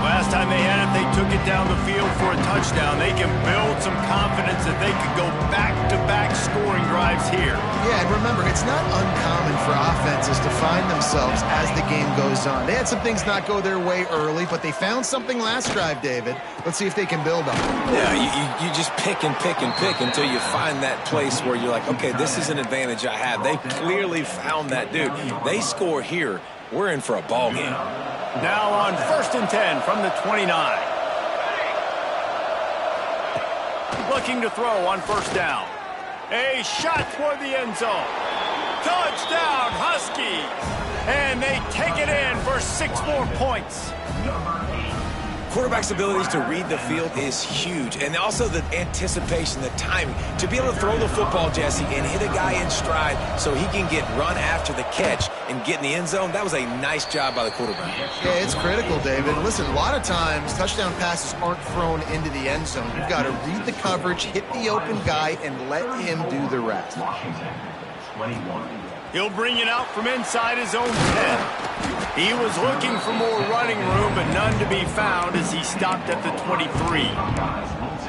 Last time they had it, they took it down the field for a touchdown. They can build some confidence that they could go back-to-back scoring drives here. Yeah, and remember, it's not uncommon for offenses to find themselves as the game goes on. They had some things not go their way early, but they found something last drive, David. Let's see if they can build on it. Yeah, you just pick and pick and pick until you find that place where you're like, okay, this is an advantage I have. They clearly found that, dude. They score here, we're in for a ball game. Now on 1st and 10 from the 29. Looking to throw on 1st down. A shot toward the end zone. Touchdown, Huskies! And they take it in for 6 more points. Quarterback's abilities to read the field is huge, and also the anticipation, the timing. To be able to throw the football, Jesse, and hit a guy in stride so he can get run after the catch and get in the end zone, that was a nice job by the quarterback. Yeah, it's critical, David. Listen, a lot of times touchdown passes aren't thrown into the end zone. You've got to read the coverage, hit the open guy, and let him do the rest. Washington, 21. He'll bring it out from inside his own 10. He was looking for more running room, but none to be found as he stopped at the 23.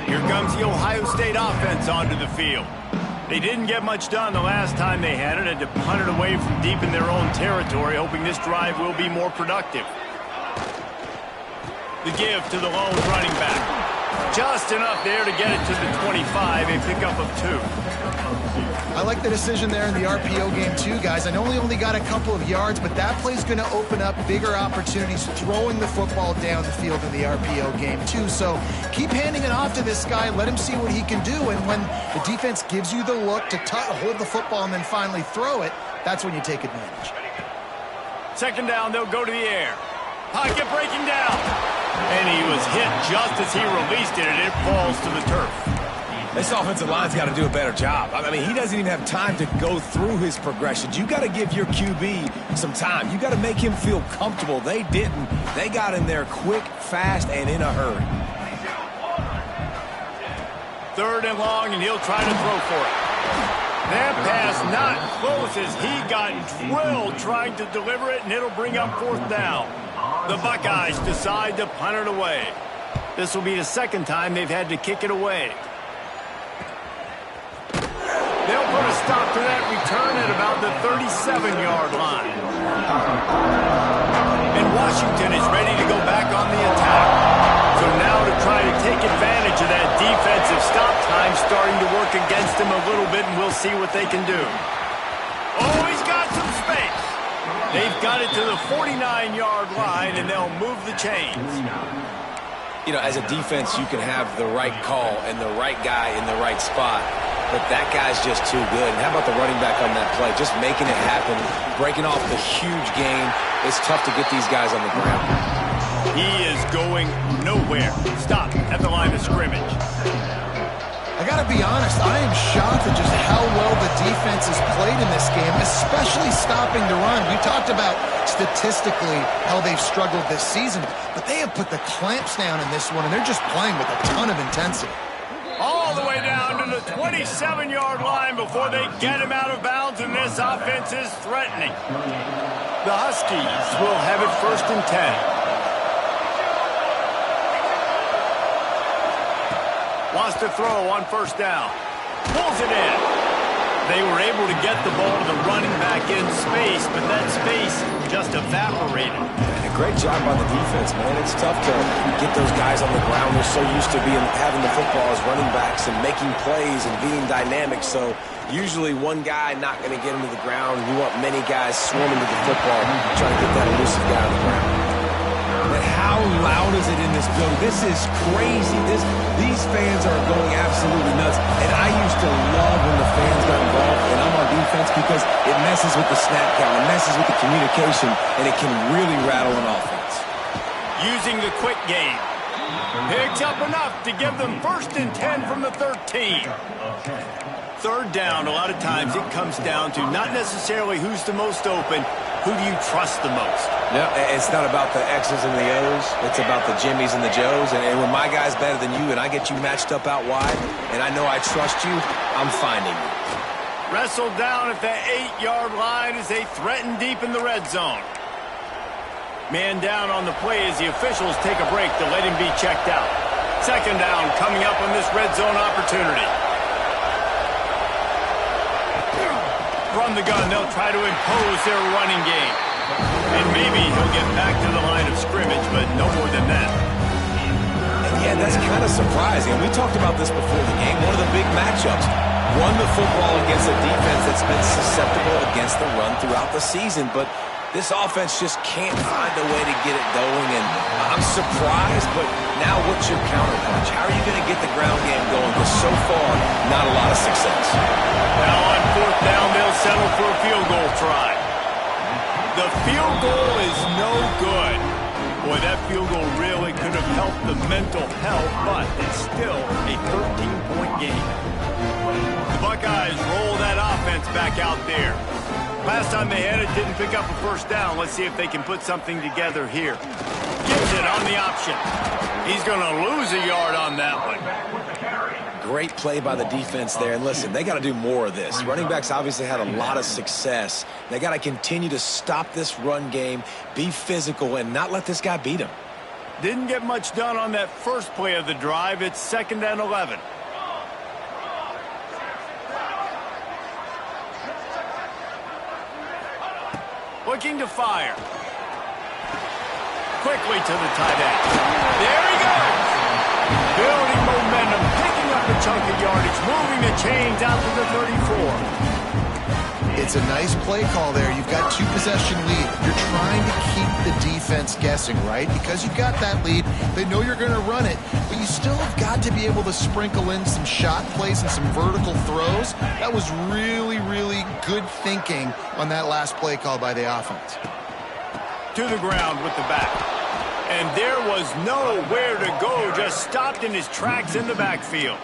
Here comes the Ohio State offense onto the field. They didn't get much done the last time they had it, and to punt it away from deep in their own territory, hoping this drive will be more productive. The give to the lone running back. Just enough there to get it to the 25, a pickup of 2. I like the decision there in the RPO game too, guys. I know he only got a couple of yards, but that play's going to open up bigger opportunities throwing the football down the field in the RPO game too. So keep handing it off to this guy. Let him see what he can do. And when the defense gives you the look to hold the football and then finally throw it, that's when you take advantage. 2nd down, they'll go to the air. Pocket breaking down. And he was hit just as he released it, and it falls to the turf. This offensive line's got to do a better job. I mean, he doesn't even have time to go through his progressions. You got to give your QB some time. You got to make him feel comfortable. They didn't. They got in there quick, fast, and in a hurry. 3rd and long, and he'll try to throw for it. That pass not close as he got drilled trying to deliver it, and it'll bring up 4th down. The Buckeyes decide to punt it away. This will be the 2nd time they've had to kick it away. They'll put a stop to that return at about the 37-yard line. And Washington is ready to go back on the attack. So now to try to take advantage of that defensive stop time starting to work against them a little bit, and we'll see what they can do. Oh, he's got some space. got it to the 49-yard line, and they'll move the chains. You know, as a defense, you can have the right call and the right guy in the right spot, but that guy's just too good. And how about the running back on that play? Just making it happen, breaking off the huge gain. It's tough to get these guys on the ground. He is going nowhere. Stop at the line of scrimmage. I got to be honest, I am shocked at just how well the defense has played in this game, especially stopping the run. We talked about statistically how they've struggled this season, but they have put the clamps down in this one, and they're just playing with a ton of intensity. All the way down to the 27-yard line before they get him out of bounds, and this offense is threatening. The Huskies will have it 1st and 10. Wants to throw on 1st down. Pulls it in. They were able to get the ball to the running back in space, but that space just evaporated. And a great job by the defense, man. It's tough to get those guys on the ground. They're so used to having the football as running backs and making plays and being dynamic. So usually one guy not going to get him to the ground. You want many guys swarming to the football, trying to get that elusive guy on the ground. But how loud is it in this building? This is crazy. These fans are going absolutely nuts. And I used to love when the fans got involved, and I'm on defense, because it messes with the snap count, it messes with the communication, and it can really rattle an offense. Using the quick game. Picks up enough to give them 1st and 10 from the 13. 3rd down, a lot of times it comes down to not necessarily who's the most open, who do you trust the most? No, it's not about the X's and the O's. It's about the Jimmies and the Joes. And when my guy's better than you and I get you matched up out wide and I know I trust you, I'm finding you. Wrestled down at the 8-yard line as they threaten deep in the red zone. Man down on the play as the officials take a break to let him be checked out. 2nd down coming up on this red zone opportunity. From the gun, they'll try to impose their running game. And maybe he'll get back to the line of scrimmage, but no more than that. And yeah, that's kind of surprising. We talked about this before the game. One of the big matchups. Won the football against a defense that's been susceptible against the run throughout the season, but this offense just can't find a way to get it going, and I'm surprised, but now what's your counterpunch? How are you going to get the ground game going? Because so far, not a lot of success. Now on 4th down, they'll settle for a field goal try. The field goal is no good. Boy, that field goal really could have helped the mental health, but it's still a 13-point game. The Buckeyes roll that offense back out there. Last time they had it, didn't pick up a 1st down. Let's see if they can put something together here. Gets it on the option. He's going to lose a yard on that one. Great play by the defense there. And listen, they got to do more of this. Running backs obviously had a lot of success. They got to continue to stop this run game, be physical, and not let this guy beat him. Didn't get much done on that first play of the drive. It's 2nd and 11. Looking to fire. Quickly to the tight end. There he goes. Building momentum, picking up a chunk of yardage, moving the chains out to the 34. It's a nice play call there. You've got 2-possession lead. You're trying to keep the defense guessing, right? Because you've got that lead, they know you're going to run it, but you still have got to be able to sprinkle in some shot plays and some vertical throws. That was really, really good thinking on that last play call by the offense. To the ground with the back. And there was nowhere to go, just stopped in his tracks in the backfield.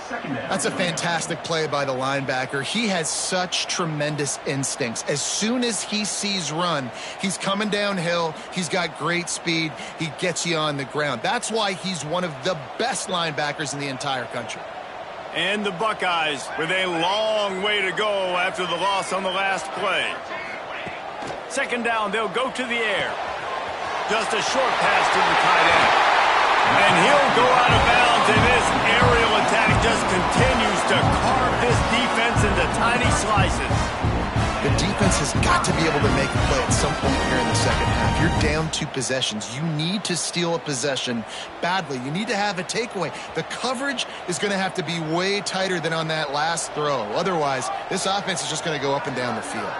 That's a fantastic play by the linebacker. He has such tremendous instincts. As soon as he sees run, he's coming downhill. He's got great speed. He gets you on the ground. That's why he's one of the best linebackers in the entire country. And the Buckeyes with a long way to go after the loss on the last play. 2nd down, they'll go to the air. Just a short pass to the tight end. And he'll go out of bounds, and this aerial attack just continues to carve this defense into tiny slices. The defense has got to be able to make a play at some point here in the second half. You're down 2 possessions. You need to steal a possession badly. You need to have a takeaway. The coverage is going to have to be way tighter than on that last throw. Otherwise, this offense is just going to go up and down the field.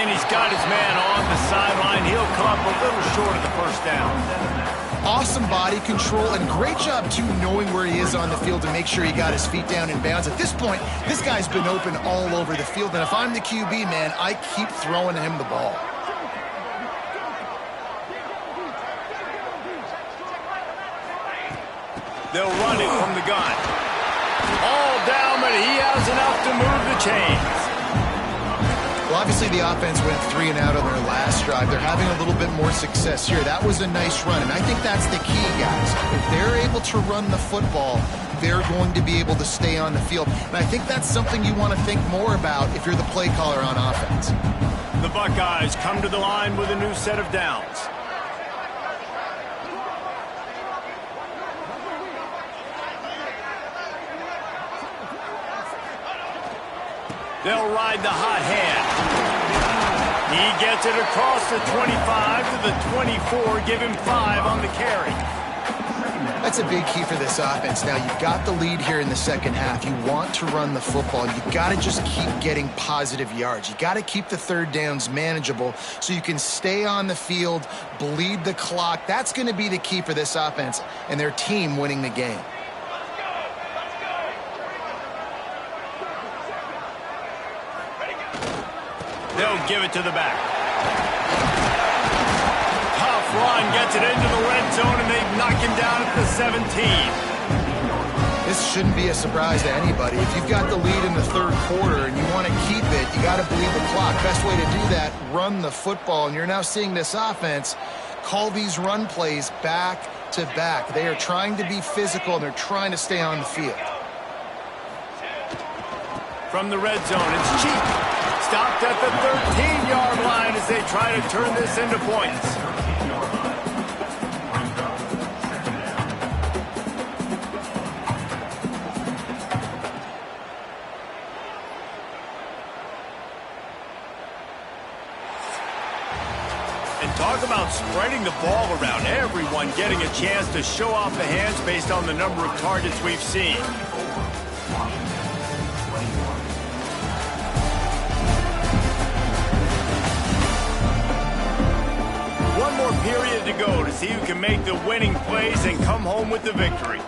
And he's got his man on the sideline. He'll come up a little short of the first down. Awesome body control and great job, too, knowing where he is on the field to make sure he got his feet down in bounds. At this point, this guy's been open all over the field, and if I'm the QB, man, I keep throwing him the ball. They'll run it from the gun. All down, but he has enough to move the chains. Well, obviously the offense went 3 and out on their last drive. They're having a little bit more success here. That was a nice run, and I think that's the key, guys. If they're able to run the football, they're going to be able to stay on the field. And I think that's something you want to think more about if you're the play caller on offense. The Buckeyes come to the line with a new set of downs. They'll ride the hot hand. He gets it across the 25 to the 24. Give him 5 on the carry. That's a big key for this offense. Now, you've got the lead here in the second half. You want to run the football. You've got to just keep getting positive yards. You've got to keep the third downs manageable so you can stay on the field, bleed the clock. That's going to be the key for this offense and their team winning the game. They'll give it to the back. Tough run, gets it into the red zone, and they knock him down at the 17. This shouldn't be a surprise to anybody. If you've got the lead in the third quarter and you want to keep it, you got to bleed the clock. Best way to do that, run the football. And you're now seeing this offense call these run plays back to back. They are trying to be physical, and they're trying to stay on the field. From the red zone, it's Cheek. Stopped at the 13-yard line as they try to turn this into points. And talk about spreading the ball around. Everyone getting a chance to show off the hands based on the number of targets we've seen. One more period to go to see who can make the winning plays and come home with the victory.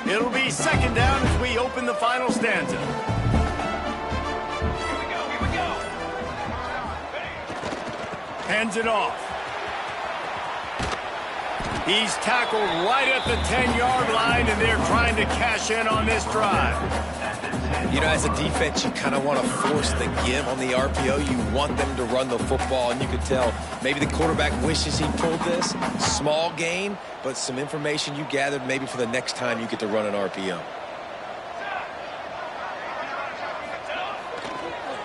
It'll be second down as we open the final stanza. Here we go. Hands it off. He's tackled right at the 10-yard line, and they're trying to cash in on this drive. You know, as a defense, you kind of want to force the give on the RPO. You want them to run the football, and you can tell maybe the quarterback wishes he pulled this. Small gain, but some information you gathered maybe for the next time you get to run an RPO.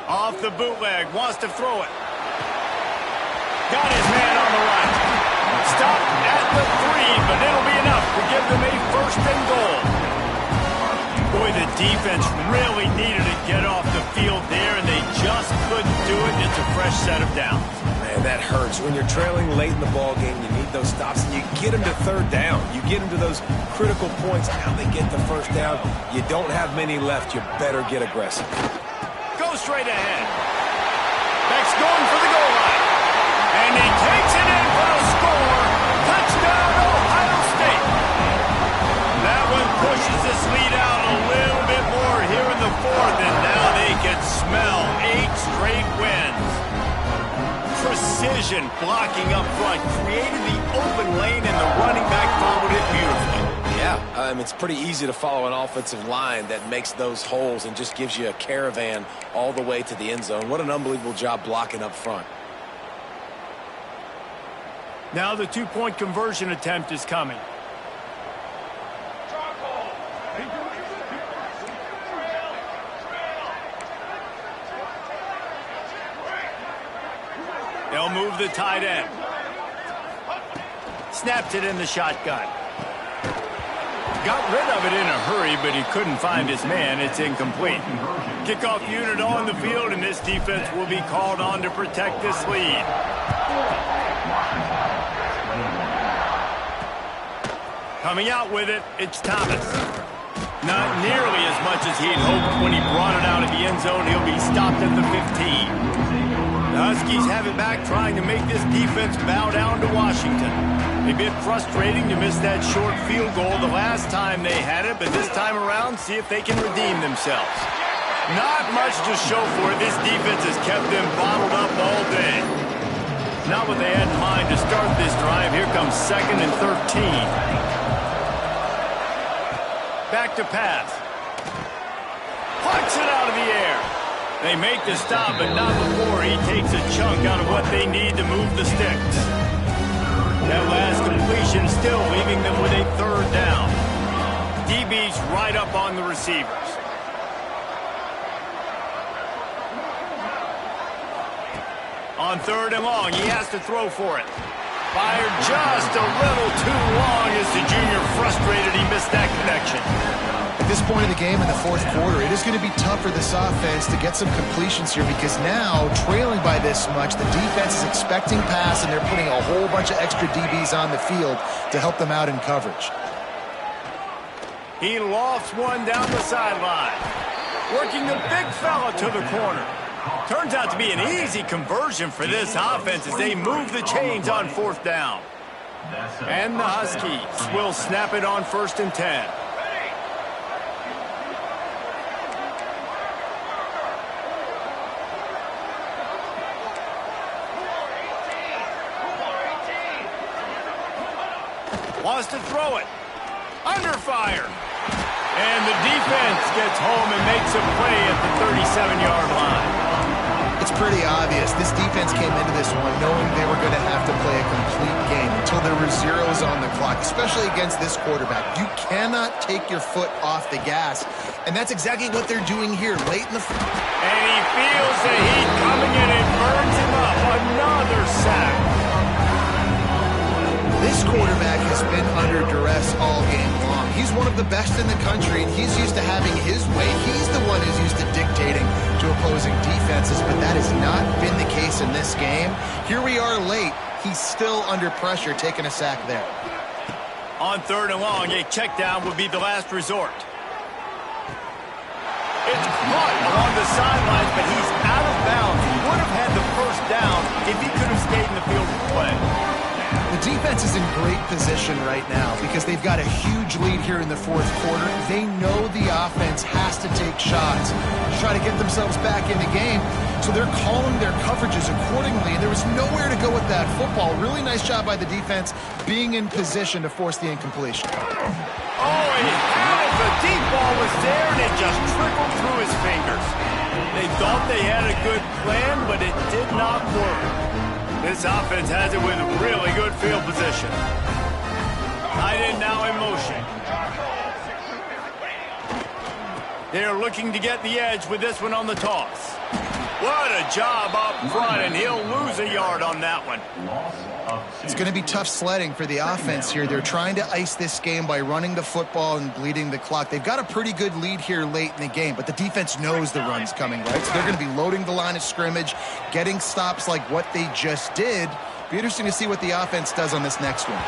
Off the bootleg, wants to throw it. Got his man on the right. Stop at the 3, but it'll be enough to give them a first and goal. Boy, the defense really needed to get off the field there, and they just couldn't do it. It's a fresh set of downs. Man, that hurts. When you're trailing late in the ball game, you need those stops, and you get them to third down. You get them to those critical points. Now they get the first down. You don't have many left. You better get aggressive. Go straight ahead. Beck's going for the goal line. And he takes it in for a score. Touchdown, Ohio State. That one pushes this lead out a little bit more here in the fourth, and now they can smell 8 straight wins. Precision blocking up front created the open lane, and the running back followed it beautifully. Yeah, it's pretty easy to follow an offensive line that makes those holes and just gives you a caravan all the way to the end zone. What an unbelievable job blocking up front. Now the 2-point conversion attempt is coming. They'll move the tight end. Snapped it in the shotgun. Got rid of it in a hurry, but he couldn't find his man. It's incomplete. Kickoff unit on the field, and this defense will be called on to protect this lead. Coming out with it, it's Thomas. Not nearly as much as he'd hoped when he brought it out of the end zone. He'll be stopped at the 15. The Huskies have it back, trying to make this defense bow down to Washington. A bit frustrating to miss that short field goal the last time they had it, but this time around, see if they can redeem themselves. Not much to show for it. This defense has kept them bottled up all day. Not what they had in mind to start this drive. Here comes 2nd and 13. Back to pass. Plucks it out of the air. They make the stop, but not before he takes a chunk out of what they need to move the sticks. That last completion still leaving them with a 3rd down. DB's right up on the receivers. On 3rd and long, he has to throw for it. Fired just a little too long as the junior frustrated he missed that connection. At this point in the game in the 4th quarter, it is going to be tough for this offense to get some completions here because now, trailing by this much, the defense is expecting pass and they're putting a whole bunch of extra DBs on the field to help them out in coverage. He lofts one down the sideline. Working the big fella to the corner. Turns out to be an easy conversion for this offense as they move the chains on 4th down. And the Huskies will snap it on 1st and 10. Wants to throw it. Under fire. And the defense gets home and makes a play at the 37-yard line. It's pretty obvious. This defense came into this one knowing they were going to have to play a complete game until there were zeros on the clock, especially against this quarterback. You cannot take your foot off the gas, and that's exactly what they're doing here late in the... And he feels the heat coming in and burns him up. Another sack. This quarterback has been under duress all game long. He's one of the best in the country, and he's used to having his way. He's the one who's used to dictating to opposing defenses, but that has not been the case in this game. Here we are late. He's still under pressure, taking a sack there. On 3rd and long, a check down would be the last resort. It's caught along the sidelines, but he's out of bounds. He would have had the 1st down if he could have stayed in the field of play. The defense is in great position right now because they've got a huge lead here in the 4th quarter. They know the offense has to take shots to try to get themselves back in the game, so they're calling their coverages accordingly, and there was nowhere to go with that football. Really nice job by the defense being in position to force the incompletion. Oh, he had it. The deep ball was there, and it just trickled through his fingers. They thought they had a good plan, but it did not work. This offense has it with really good field position. Tight end now in motion. They're looking to get the edge with this one on the toss. What a job up front, and he'll lose a yard on that one. It's going to be tough sledding for the offense here. They're trying to ice this game by running the football and bleeding the clock. They've got a pretty good lead here late in the game, but the defense knows the run's coming, right? So they're going to be loading the line of scrimmage, getting stops like what they just did. Be interesting to see what the offense does on this next one.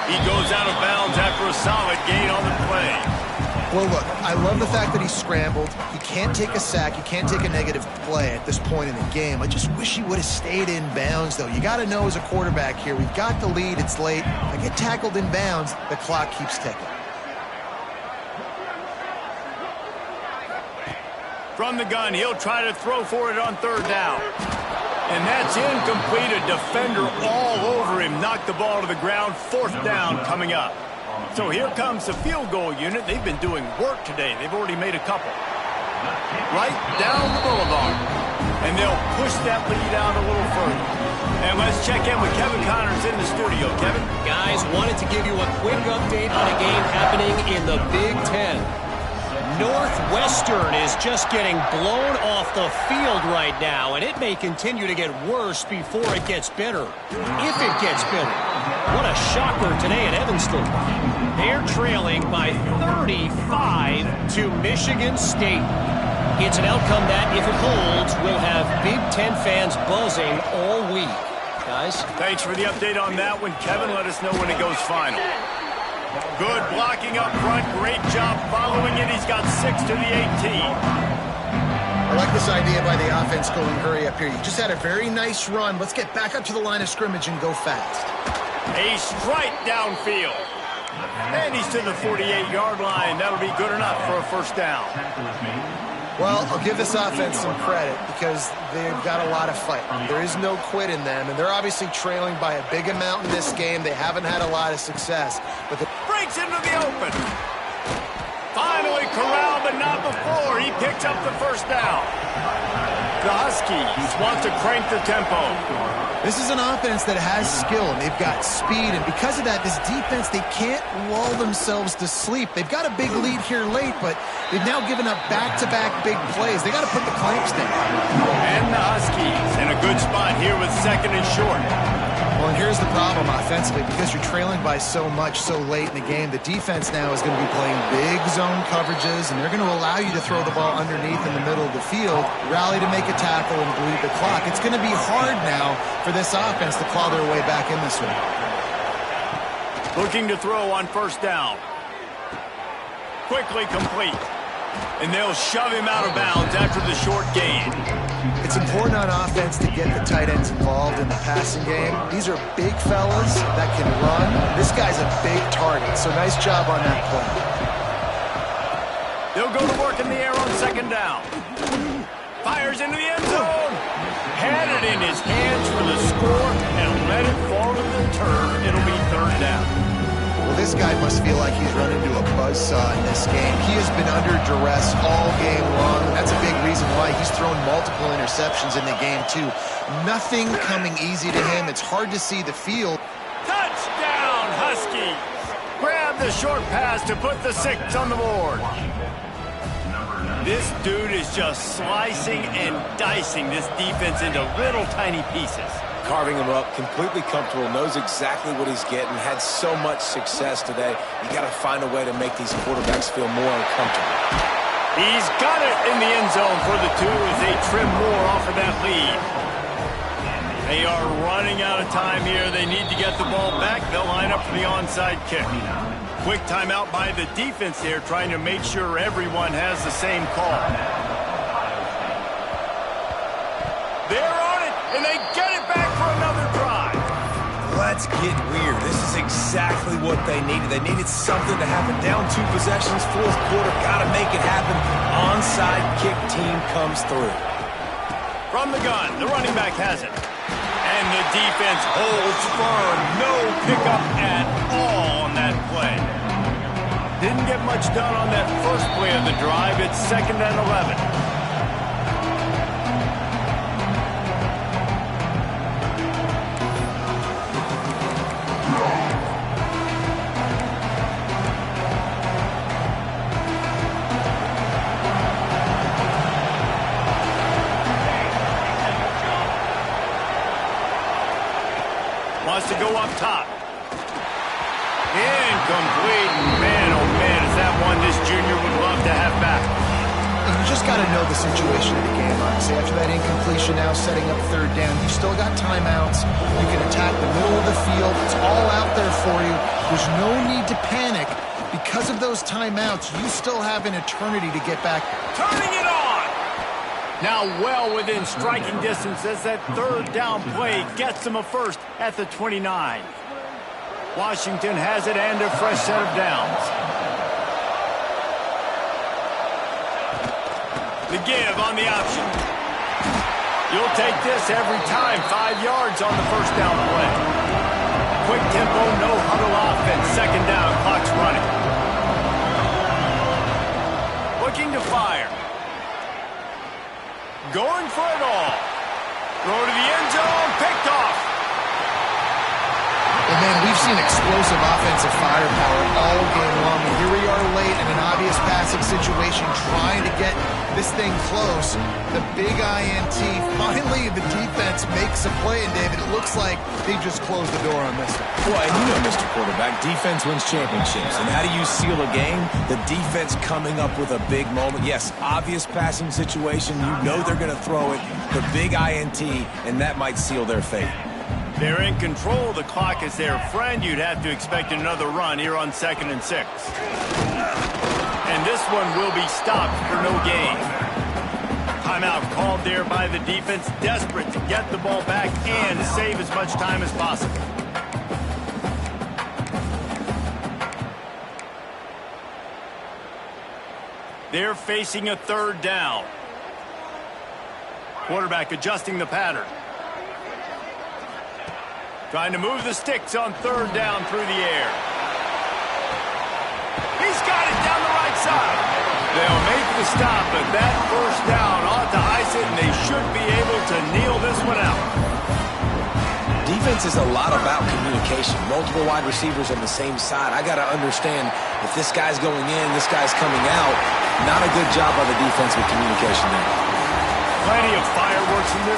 He goes out of bounds after a solid gain on the play. Well, look, I love the fact that he scrambled. He can't take a sack. He can't take a negative play at this point in the game. I just wish he would have stayed in bounds, though. You got to know as a quarterback here, we've got the lead. It's late. If I get tackled in bounds, the clock keeps ticking. From the gun, he'll try to throw for it on 3rd down. And that's incomplete. A defender all over him. Knocked the ball to the ground. 4th down coming up. So here comes the field goal unit. They've been doing work today. They've already made a couple. Right down the boulevard. And they'll push that lead out a little further. And let's check in with Kevin Connors in the studio. Kevin? Guys, wanted to give you a quick update on a game happening in the Big Ten. Northwestern is just getting blown off the field right now, and it may continue to get worse before it gets better. If it gets better. What a shocker today at Evanston. They're trailing by 35 to Michigan State. It's an outcome that, if it holds, will have Big Ten fans buzzing all week. Guys? Thanks for the update on that one, Kevin. Let us know when it goes final. Good blocking up front. Great job following it. He's got 6 to the 18. I like this idea by the offense going hurry up here. You just had a very nice run. Let's get back up to the line of scrimmage and go fast. A strike downfield. And he's to the 48-yard line. That'll be good enough for a first down. Well, I'll give this offense some credit because they've got a lot of fight. There is no quit in them, and they're obviously trailing by a big amount in this game. They haven't had a lot of success. But breaks into the open. Finally corralled, but not before. He picks up the first down. The Huskies want to crank the tempo. This is an offense that has skill, and they've got speed, and because of that, this defense, they can't lull themselves to sleep. They've got a big lead here late, but they've now given up back-to-back big plays. They got to put the clamps down. And the Huskies in a good spot here with 2nd and short. Well, and here's the problem offensively. Because you're trailing by so much so late in the game, the defense now is going to be playing big zone coverages, and they're going to allow you to throw the ball underneath in the middle of the field, rally to make a tackle, and bleed the clock. It's going to be hard now for this offense to claw their way back in this one. Looking to throw on first down. Quickly complete. And they'll shove him out of bounds after the short gain. It's important on offense to get the tight ends involved in the passing game. These are big fellas that can run. This guy's a big target, so nice job on that play. They'll go to work in the air on 2nd down. Fires into the end zone. Had it in his hands for the score and let it fall to the turf. It'll be 3rd down. Well, this guy must feel like he's run into a buzzsaw in this game. He has been under duress all game long. That's a big reason why he's thrown multiple interceptions in the game, too. Nothing coming easy to him. It's hard to see the field. Touchdown, Huskies! Grab the short pass to put the 6 on the board. This dude is just slicing and dicing this defense into little tiny pieces. Carving him up, completely comfortable, knows exactly what he's getting, had so much success today. You got to find a way to make these quarterbacks feel more uncomfortable. He's got it in the end zone for the 2 as they trim more off of that lead. They are running out of time here. They need to get the ball back. They'll line up for the onside kick. Quick timeout by the defense here, trying to make sure everyone has the same call. They're on it, and they get it back for another drive. Let's get weird. This is exactly what they needed. They needed something to happen. Down 2 possessions, 4th quarter, got to make it happen. Onside kick team comes through. From the gun, the running back has it. And the defense holds firm. No pickup at all on that play. Didn't get much done on that first play of the drive. It's 2nd and 11. Wants to go up top. Incomplete. Man, oh man, is that one this junior would love to have back. You just got to know the situation of the game, honestly. After that incompletion, now setting up 3rd down. You've still got timeouts. You can attack the middle of the field. It's all out there for you. There's no need to panic. Because of those timeouts, you still have an eternity to get back. Turning it on! Now well within striking distance as that 3rd down play gets them a first at the 29. Washington has it and a fresh set of downs. The give on the option. You'll take this every time. 5 yards on the first down play. Quick tempo, no huddle offense. 2nd down, clock's running. Looking to fire. Going for it all. Throw to the end zone, picked off. And man, we've seen explosive offensive firepower all game long. And here we are late in an obvious passing situation, trying to get this thing close. The big INT. Finally, the defense makes a play. And David, it looks like they just closed the door on this one. Well, and you know, Mr. Quarterback, defense wins championships. And how do you seal a game? The defense coming up with a big moment. Yes, obvious passing situation. You know they're going to throw it. The big INT, and that might seal their fate. They're in control. The clock is their friend. You'd have to expect another run here on 2nd and 6. And this one will be stopped for no gain. Timeout called there by the defense, desperate to get the ball back and save as much time as possible. They're facing a 3rd down. Quarterback adjusting the pattern. Trying to move the sticks on 3rd down through the air. He's got it down the right side. They'll make the stop, but that 1st down ought to ice it, and they should be able to kneel this one out. Defense is a lot about communication. Multiple wide receivers on the same side. I got to understand if this guy's going in, this guy's coming out. Not a good job by the defense with communication there. Plenty of fireworks in this